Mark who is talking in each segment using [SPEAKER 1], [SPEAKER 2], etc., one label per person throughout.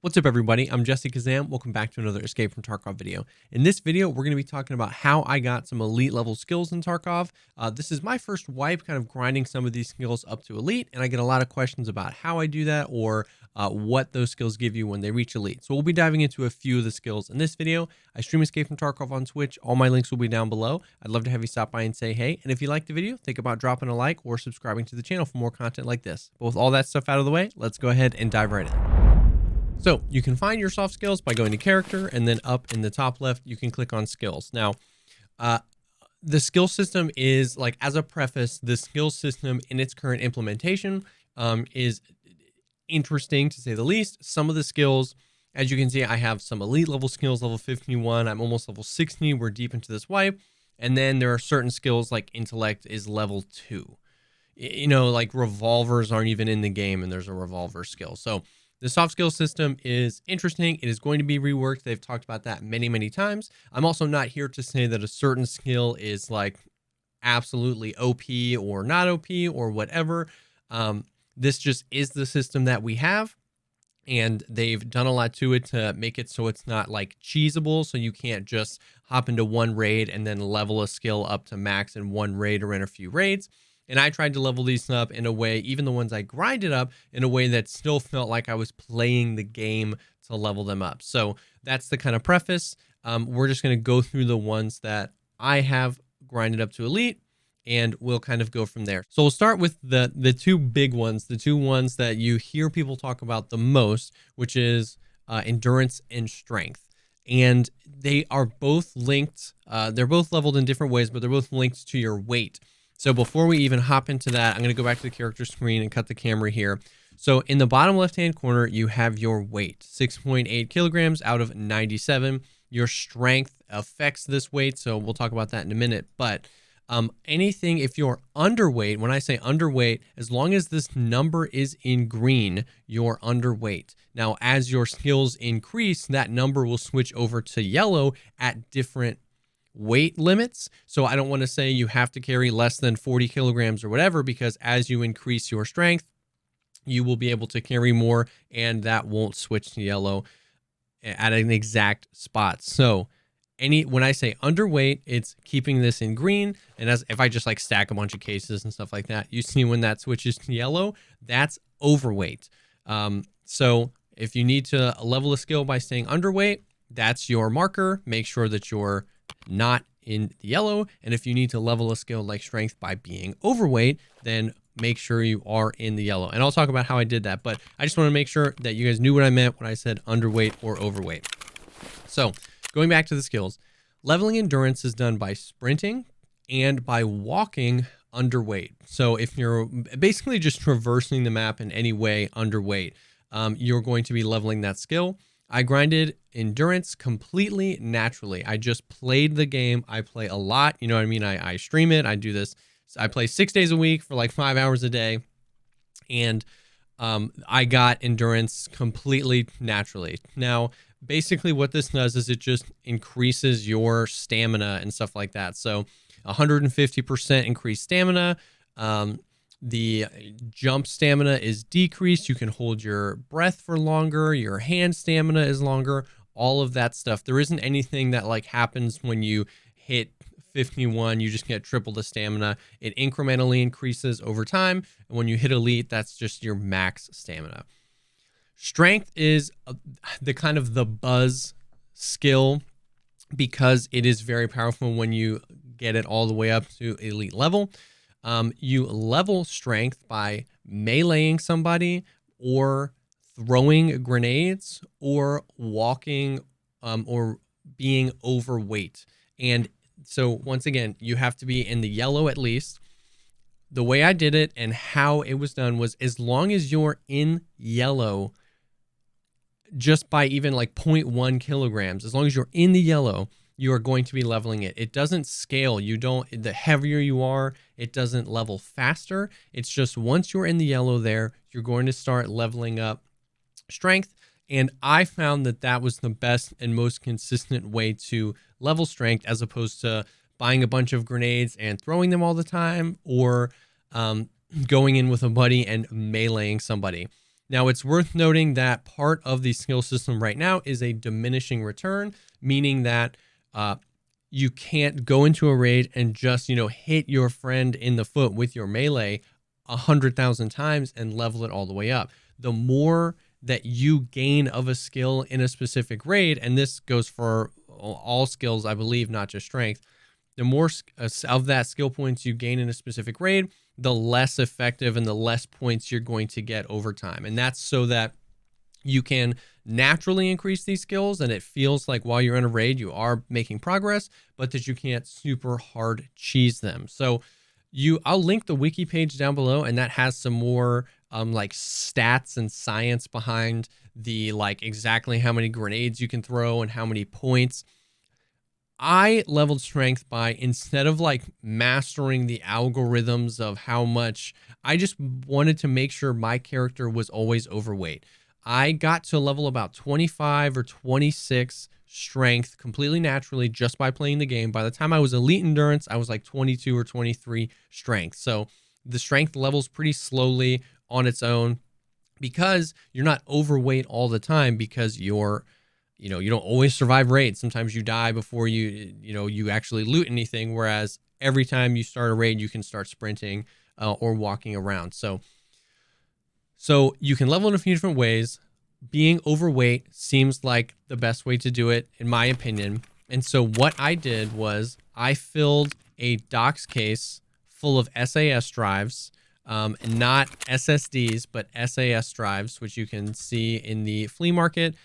[SPEAKER 1] What's up, everybody? I'm Jessekazam. Welcome back to another Escape from Tarkov video. In this video, we're going to be talking about how I got some elite level skills in Tarkov. This is my first wipe, kind of grinding some of these skills up to elite, and I get a lot of questions about how I do that or what those skills give you when they reach elite. So we'll be diving into a few of the skills in this video. I stream Escape from Tarkov on Twitch. All my links will be down below. I'd love to have you stop by and say hey. And if you liked the video, think about dropping a like or subscribing to the channel for more content like this. But with all that stuff out of the way, let's go ahead and dive right in. So you can find your soft skills by going to character, and then up in the top left, you can click on skills. Now, the skill system is, like, as a preface, the skill system in its current implementation is interesting to say the least. Some of the skills, as you can see, I have some elite level skills, level 51. I'm almost level 60. We're deep into this wipe. And then there are certain skills like intellect is level 2. You know, like revolvers aren't even in the game, and there's a revolver skill. So the soft skill system is interesting. It is going to be reworked. They've talked about that many, many times. I'm also not here to say that a certain skill is like absolutely OP or not OP or whatever. This just is the system that we have, and they've done a lot to it to make it so it's not like cheesable. So you can't just hop into one raid and then level a skill up to max in one raid or in a few raids. And I tried to level these up in a way, even the ones I grinded up, in a way that still felt like I was playing the game to level them up. So that's the kind of preface. We're just going to go through the ones that I have grinded up to elite, and we'll kind of go from there. So we'll start with the two big ones, the two ones that you hear people talk about the most, which is endurance and strength. And they are both linked. They're both leveled in different ways, but they're both linked to your weight. So before we even hop into that, I'm going to go back to the character screen and cut the camera here. So in the bottom left-hand corner, you have your weight, 6.8 kilograms out of 97. Your strength affects this weight, so we'll talk about that in a minute. But anything, if you're underweight, when I say underweight, as long as this number is in green, you're underweight. Now, as your skills increase, that number will switch over to yellow at different weight limits. So I don't want to say you have to carry less than 40 kilograms or whatever, because as you increase your strength, you will be able to carry more, and that won't switch to yellow at an exact spot. So when I say underweight, it's keeping this in green. And as if I just like stack a bunch of cases and stuff like that, you see when that switches to yellow, that's overweight. So if you need to level a skill by staying underweight, that's your marker. Make sure that you're not in the yellow. And if you need to level a skill like strength by being overweight, then make sure you are in the yellow. And I'll talk about how I did that, but I just want to make sure that you guys knew what I meant when I said underweight or overweight. So going back to the skills, leveling endurance is done by sprinting and by walking underweight. So if you're basically just traversing the map in any way underweight, you're going to be leveling that skill. I grinded endurance completely naturally. I just played the game. I play a lot. You know what I mean? I stream it. I do this. I play 6 days a week for like 5 hours a day. And I got endurance completely naturally. Now, basically what this does is it just increases your stamina and stuff like that. So 150% increased stamina. The jump stamina is decreased. You can hold your breath for longer. Your hand stamina is longer. All of that stuff. There isn't anything that like happens when you hit 51. You just get triple the stamina. It incrementally increases over time. And when you hit elite, that's just your max stamina. Strength is the kind of the buzz skill because it is very powerful when you get it all the way up to elite level. You level strength by meleeing somebody or throwing grenades or walking or being overweight. And so once again, you have to be in the yellow at least. The way I did it and how it was done was as long as you're in yellow just by even like 0.1 kilograms, as long as you're in the yellow, you are going to be leveling it. It doesn't scale. The heavier you are, it doesn't level faster. It's just once you're in the yellow there, you're going to start leveling up strength. And I found that that was the best and most consistent way to level strength, as opposed to buying a bunch of grenades and throwing them all the time, or going in with a buddy and meleeing somebody. Now, it's worth noting that part of the skill system right now is a diminishing return, meaning that you can't go into a raid and just, hit your friend in the foot with your melee 100,000 times and level it all the way up. The more that you gain of a skill in a specific raid, and this goes for all skills, I believe, not just strength, the more of that skill points you gain in a specific raid, the less effective and the less points you're going to get over time. And that's so that you can naturally increase these skills and it feels like while you're in a raid, you are making progress, but that you can't super hard cheese them. So I'll link the wiki page down below, and that has some more like stats and science behind the like exactly how many grenades you can throw and how many points. I leveled strength by, instead of like mastering the algorithms of how much, I just wanted to make sure my character was always overweight. I got to level about 25 or 26 strength completely naturally just by playing the game. By the time I was elite endurance, I was like 22 or 23 strength. So the strength levels pretty slowly on its own because you're not overweight all the time, because you don't always survive raids. Sometimes you die before you actually loot anything. Whereas every time you start a raid, you can start sprinting or walking around. So you can level in a few different ways. Being overweight seems like the best way to do it, in my opinion. And so what I did was I filled a docs case full of SAS drives, not SSDs, but SAS drives, which you can see in the flea market.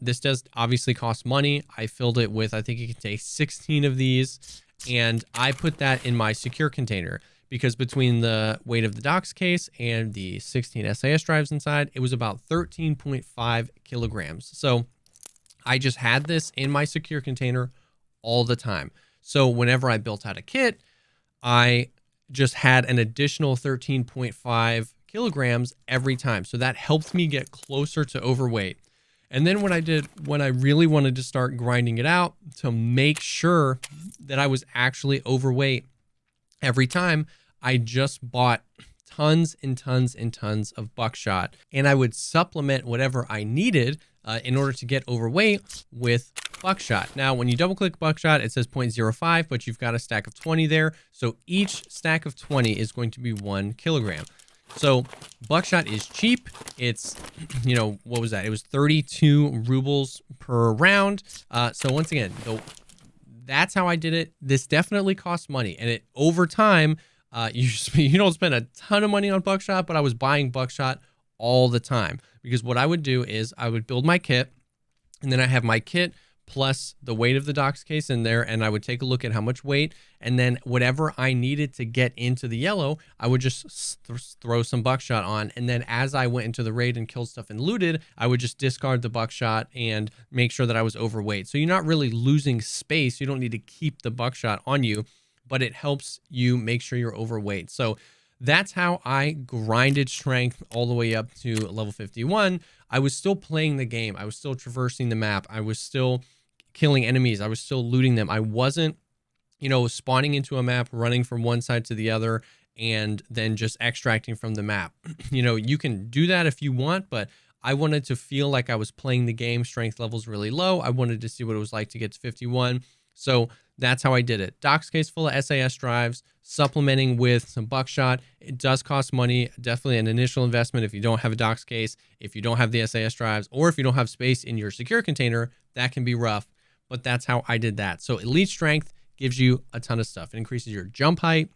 [SPEAKER 1] This does obviously cost money. I filled it with, I think you can take 16 of these, and I put that in my secure container, because between the weight of the docs case and the 16 SAS drives inside, it was about 13.5 kilograms. So I just had this in my secure container all the time. So whenever I built out a kit, I just had an additional 13.5 kilograms every time. So that helped me get closer to overweight. And then what I did when I really wanted to start grinding it out to make sure that I was actually overweight every time, I just bought tons and tons and tons of buckshot, and I would supplement whatever I needed in order to get overweight with buckshot. Now, when you double click buckshot, it says 0.05, but you've got a stack of 20 there. So each stack of 20 is going to be 1 kilogram. So buckshot is cheap. It's, what was that? It was 32 rubles per round. So once again, that's how I did it. This definitely costs money, and over time, you don't spend a ton of money on buckshot, but I was buying buckshot all the time, because what I would do is I would build my kit, and then I have my kit plus the weight of the docs case in there, and I would take a look at how much weight, and then whatever I needed to get into the yellow, I would just throw some buckshot on, and then as I went into the raid and killed stuff and looted, I would just discard the buckshot and make sure that I was overweight. So you're not really losing space. You don't need to keep the buckshot on you, but it helps you make sure you're overweight. So that's how I grinded strength all the way up to level 51. I was still playing the game. I was still traversing the map. I was still killing enemies. I was still looting them. I wasn't, spawning into a map, running from one side to the other, and then just extracting from the map. You can do that if you want, but I wanted to feel like I was playing the game. Strength levels really low. I wanted to see what it was like to get to 51. So that's how I did it. Docs case full of SAS drives, supplementing with some buckshot. It does cost money, definitely an initial investment if you don't have a docs case, if you don't have the SAS drives, or if you don't have space in your secure container, that can be rough, but that's how I did that. So elite strength gives you a ton of stuff. It increases your jump height,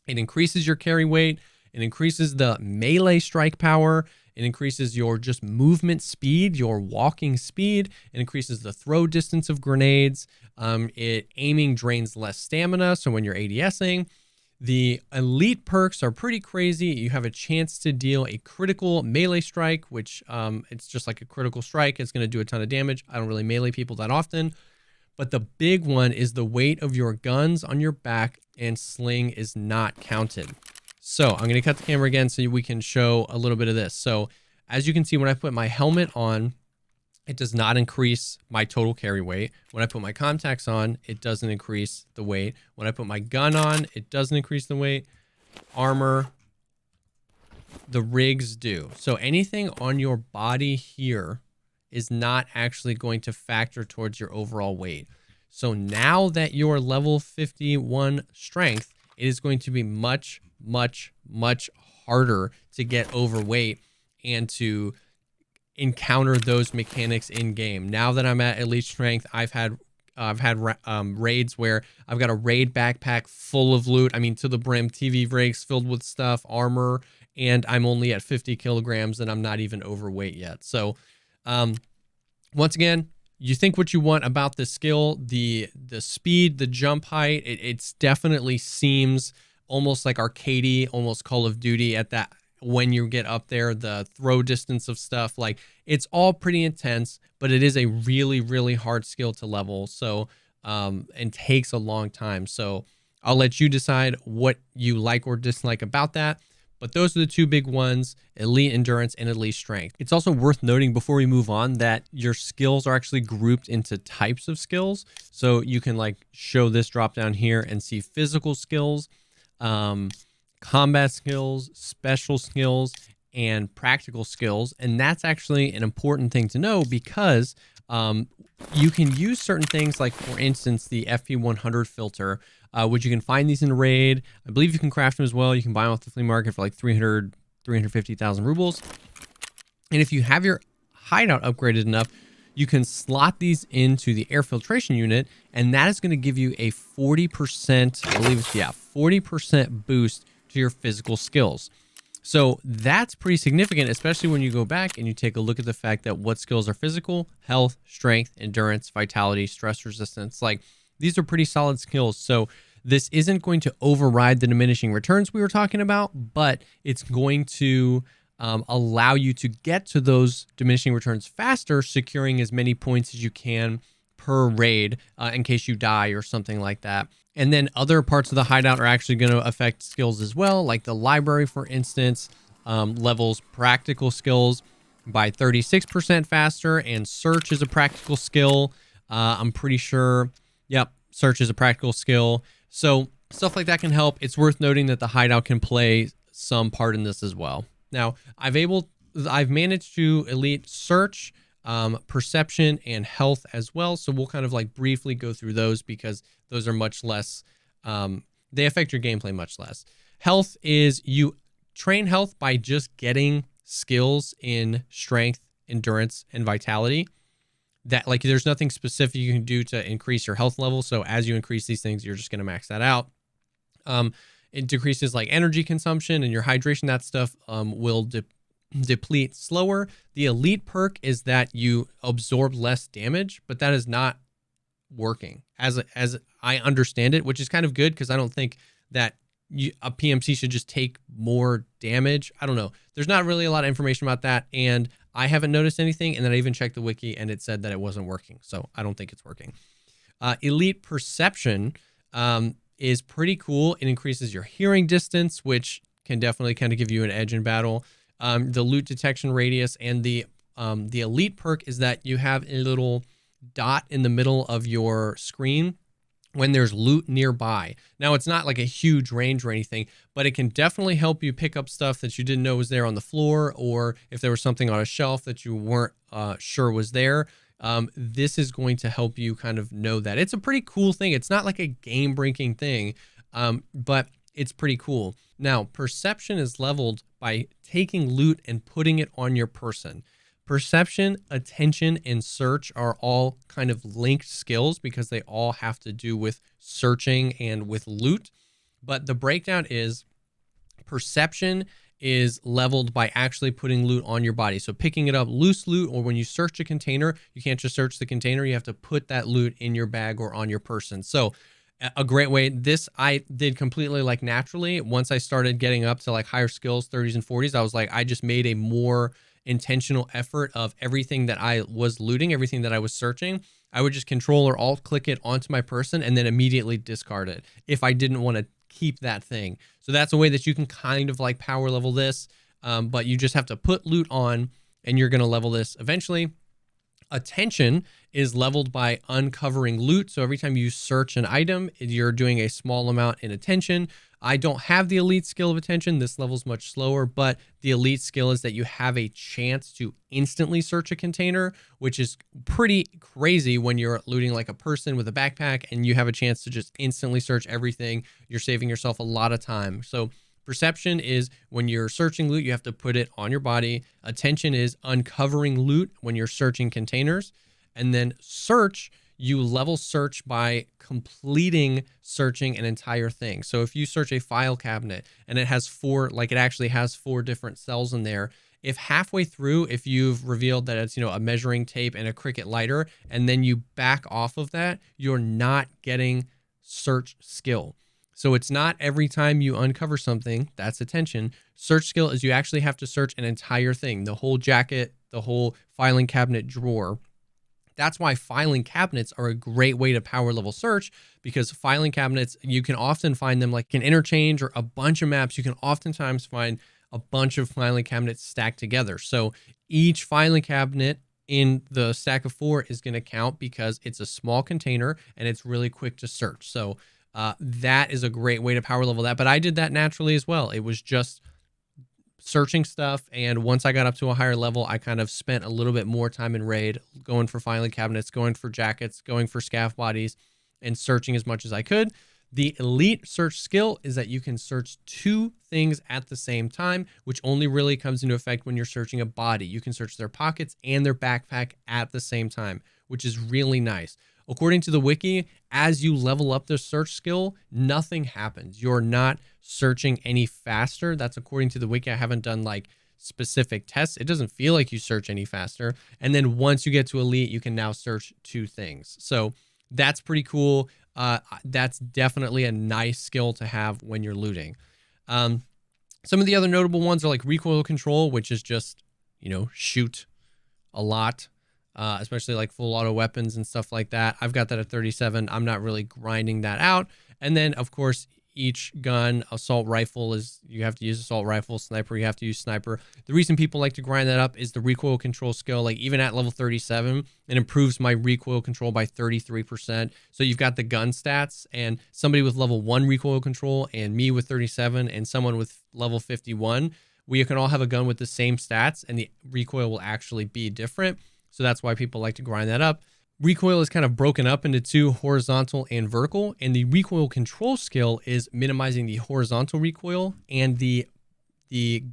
[SPEAKER 1] it increases your carry weight, it increases the melee strike power, it increases your just movement speed, your walking speed. It increases the throw distance of grenades. Aiming drains less stamina, so when you're ADSing. The elite perks are pretty crazy. You have a chance to deal a critical melee strike, which it's just like a critical strike. It's going to do a ton of damage. I don't really melee people that often. But the big one is the weight of your guns on your back and sling is not counted. So I'm going to cut the camera again so we can show a little bit of this. So as you can see, when I put my helmet on, it does not increase my total carry weight. When I put my contacts on, it doesn't increase the weight. When I put my gun on, it doesn't increase the weight. Armor, the rigs do. So anything on your body here is not actually going to factor towards your overall weight. So now that you're level 51 strength, it is going to be much, much, much harder to get overweight and to encounter those mechanics in game. Now that I'm at elite strength, I've had raids where I've got a raid backpack full of loot. I mean, to the brim, TV rigs filled with stuff, armor, and I'm only at 50 kilograms and I'm not even overweight yet. So, once again, you think what you want about the skill, the speed, the jump height. It's definitely seems almost like arcadey, almost Call of Duty at that. When you get up there, the throw distance of stuff, like it's all pretty intense, but it is a really, really hard skill to level. So, and takes a long time. So I'll let you decide what you like or dislike about that. But those are the two big ones, elite endurance and elite strength. It's also worth noting before we move on that your skills are actually grouped into types of skills. So you can like show this drop down here and see physical skills, combat skills, special skills, and practical skills. And that's actually an important thing to know because you can use certain things like, for instance, the FP100 filter, which you can find these in a raid. I believe you can craft them as well. You can buy them off the flea market for like 350,000 rubles. And if you have your hideout upgraded enough, you can slot these into the air filtration unit, and that is going to give you a 40%, I believe it's, 40% boost to your physical skills. So that's pretty significant, especially when you go back and you take a look at the fact that what skills are physical: health, strength, endurance, vitality, stress resistance. Like, these are pretty solid skills. So this isn't going to override the diminishing returns we were talking about, but it's going to allow you to get to those diminishing returns faster, securing as many points as you can per raid in case you die or something like that. And then other parts of the hideout are actually going to affect skills as well, like the library, for instance, levels practical skills by 36% faster, and search is a practical skill. I'm pretty sure, yep, search is a practical skill. So stuff like that can help. It's worth noting that the hideout can play some part in this as well. Now, I've managed to elite search, perception, and health as well. So we'll kind of like briefly go through those because those are much less, they affect your gameplay much less. Health is, you train health by just getting skills in strength, endurance, and vitality. That, like, there's nothing specific you can do to increase your health level. So as you increase these things, you're just going to max that out. It decreases like energy consumption and your hydration. That stuff will deplete slower. The elite perk is that you absorb less damage, but that is not working as I understand it, which is kind of good because I don't think that a PMC should just take more damage. I don't know. There's not really a lot of information about that, and I haven't noticed anything. And then I even checked the wiki and it said that it wasn't working. So I don't think it's working. Elite perception is pretty cool. It increases your hearing distance, which can definitely kind of give you an edge in battle. The loot detection radius, and the elite perk is that you have a little dot in the middle of your screen when there's loot nearby. Now, it's not like a huge range or anything, but it can definitely help you pick up stuff that you didn't know was there on the floor, or if there was something on a shelf that you weren't sure was there. This is going to help you kind of know that. It's a pretty cool thing. It's not like a game-breaking thing, but it's pretty cool. Now, perception is leveled by taking loot and putting it on your person. Perception, attention, and search are all kind of linked skills because they all have to do with searching and with loot. But the breakdown is perception is leveled by actually putting loot on your body. So picking it up, loose loot, or when you search a container, you can't just search the container. You have to put that loot in your bag or on your person. So a great way, this I did completely like naturally. Once I started getting up to like higher skills, 30s and 40s, I was like, I just made a more intentional effort of everything that I was looting, everything that I was searching. I would just control or alt click it onto my person and then immediately discard it if I didn't want to keep that thing. So that's a way that you can kind of like power level this, but you just have to put loot on and you're going to level this eventually. Attention is leveled by uncovering loot. So every time you search an item, you're doing a small amount in attention. I don't have the elite skill of attention. This level's much slower, but the elite skill is that you have a chance to instantly search a container, which is pretty crazy when you're looting like a person with a backpack and you have a chance to just instantly search everything. You're saving yourself a lot of time. So perception is when you're searching loot, you have to put it on your body. Attention is uncovering loot when you're searching containers. And then search, you level search by completing searching an entire thing. So if you search a file cabinet and it has it actually has 4 different cells in there, if halfway through, if you've revealed that it's, a measuring tape and a Cricut lighter, and then you back off of that, you're not getting search skill. So it's not every time you uncover something, that's attention. Search skill is you actually have to search an entire thing, the whole jacket, the whole filing cabinet drawer. That's why filing cabinets are a great way to power level search, because filing cabinets, you can often find them like an interchange or a bunch of maps. You can oftentimes find a bunch of filing cabinets stacked together. So each filing cabinet in the stack of 4 is going to count because it's a small container and it's really quick to search. So that is a great way to power level that. But I did that naturally as well. It was just searching stuff. And once I got up to a higher level, I kind of spent a little bit more time in raid, going for filing cabinets, going for jackets, going for scaff bodies, and searching as much as I could. The elite search skill is that you can search 2 things at the same time, which only really comes into effect when you're searching a body. You can search their pockets and their backpack at the same time, which is really nice. According to the wiki, as you level up the search skill, nothing happens. You're not searching any faster. That's according to the wiki. I haven't done like specific tests. It doesn't feel like you search any faster. And then once you get to elite, you can now search 2 things. So that's pretty cool. That's definitely a nice skill to have when you're looting. Some of the other notable ones are like recoil control, which is just, shoot a lot. Especially like full auto weapons and stuff like that. I've got that at 37. I'm not really grinding that out. And then of course, each gun, assault rifle is, you have to use assault rifle, sniper, you have to use sniper. The reason people like to grind that up is the recoil control skill. Like even at level 37, it improves my recoil control by 33%. So you've got the gun stats, and somebody with level 1 recoil control and me with 37 and someone with level 51, we can all have a gun with the same stats and the recoil will actually be different. So that's why people like to grind that up. Recoil is kind of broken up into 2, horizontal and vertical. And the recoil control skill is minimizing the horizontal recoil, and the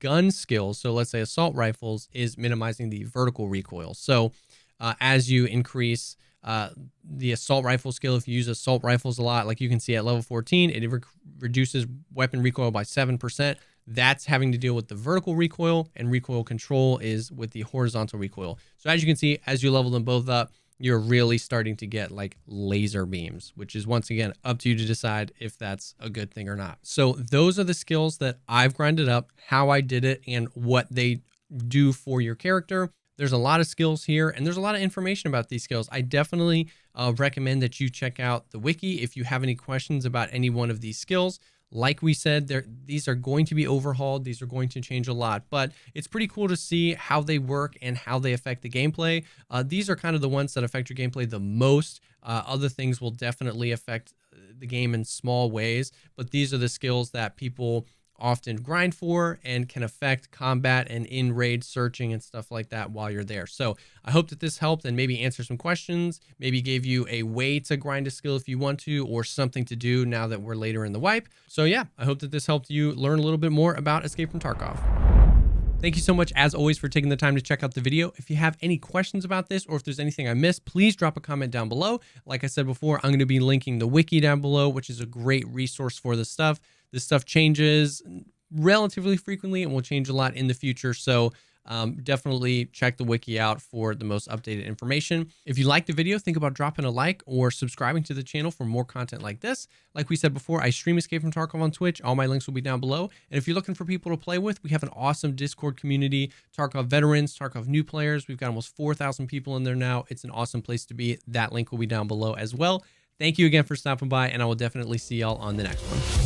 [SPEAKER 1] gun skill, so let's say assault rifles, is minimizing the vertical recoil. So as you increase the assault rifle skill, if you use assault rifles a lot, like you can see at level 14, it reduces weapon recoil by 7%. That's having to deal with the vertical recoil, and recoil control is with the horizontal recoil. So as you can see, as you level them both up, you're really starting to get like laser beams, which is once again up to you to decide if that's a good thing or not. So those are the skills that I've grinded up, how I did it, and what they do for your character. There's a lot of skills here, and there's a lot of information about these skills. I definitely recommend that you check out the wiki if you have any questions about any one of these skills. Like we said, these are going to be overhauled. These are going to change a lot, but it's pretty cool to see how they work and how they affect the gameplay. These are kind of the ones that affect your gameplay the most. Other things will definitely affect the game in small ways, but these are the skills that people often grind for and can affect combat and in-raid searching and stuff like that while you're there. So I hope that this helped and maybe answer some questions, maybe gave you a way to grind a skill if you want to, or something to do now that we're later in the wipe. So yeah, I hope that this helped you learn a little bit more about Escape from Tarkov. Thank you so much, as always, for taking the time to check out the video. If you have any questions about this, or if there's anything I missed, please drop a comment down below. Like I said before, I'm going to be linking the wiki down below, which is a great resource for this stuff. This stuff changes relatively frequently and will change a lot in the future. So definitely check the wiki out for the most updated information. If you liked the video, think about dropping a like or subscribing to the channel for more content like this. Like we said before, I stream Escape from Tarkov on Twitch. All my links will be down below. And if you're looking for people to play with, we have an awesome Discord community, Tarkov veterans, Tarkov new players. We've got almost 4,000 people in there now. It's an awesome place to be. That link will be down below as well. Thank you again for stopping by, and I will definitely see y'all on the next one.